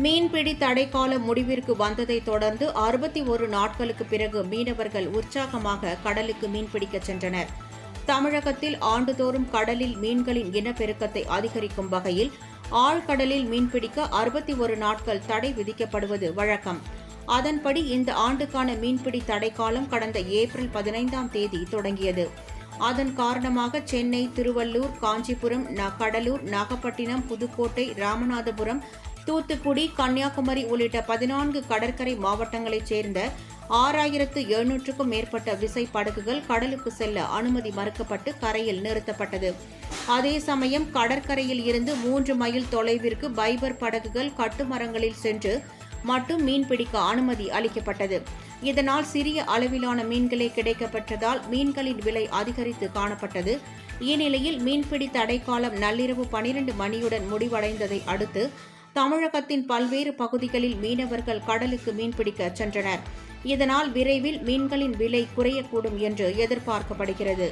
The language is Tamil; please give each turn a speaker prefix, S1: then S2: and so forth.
S1: மீன்பிடி தடைக்கால முடிவிற்கு வந்ததை தொடர்ந்து 61 நாட்களுக்கு பிறகு மீனவர்கள் உற்சாகமாக கடலுக்கு மீன்பிடிக்கச் சென்றனர். தமிழகத்தில் ஆண்டுதோறும் கடலில் மீன்களின் இனப்பெருக்கத்தை அதிகரிக்கும் வகையில் ஆழ்கடலில் மீன்பிடிக்க 61 நாட்கள் தடை விதிக்கப்படுவது வழக்கம். அதன்படி இந்த ஆண்டுக்கான மீன்பிடி தடைக்காலம் கடந்த ஏப்ரல் 15ஆம் தேதி தொடங்கியது. அதன் காரணமாக சென்னை, திருவள்ளூர், காஞ்சிபுரம், கடலூர், நாகப்பட்டினம், புதுக்கோட்டை, ராமநாதபுரம், தூத்துக்குடி, கன்னியாகுமரி உள்ளிட்ட 14 கடற்கரை மாவட்டங்களைச் சேர்ந்த 6700க்கும் மேற்பட்ட விசைப்படகுகள் கடலுக்கு செல்ல அனுமதி மறுக்கப்பட்டு கரையில் நிறுத்தப்பட்டது. அதே சமயம் கடற்கரையில் இருந்து 3 மைல் தொலைவிற்கு பைபர் படகுகள் கட்டுமரங்களில் சென்று மட்டும் மீன்பிடிக்க அனுமதி அளிக்கப்பட்டது. இதனால் சிறிய அளவிலான மீன்களே கிடைக்கப்பெற்றதால் மீன்களின் விலை அதிகரித்து காணப்பட்டது. இந்நிலையில் மீன்பிடி தடைக்காலம் நள்ளிரவு 12 மணியுடன் முடிவடைந்ததை அடுத்து தமிழகத்தின் பல்வேறு பகுதிகளில் மீனவர்கள் கடலுக்கு மீன்பிடிக்க சென்றனர். இதனால் விரைவில் மீன்களின் விலை குறையக்கூடும் என்று எதிர்பார்க்கப்படுகிறது.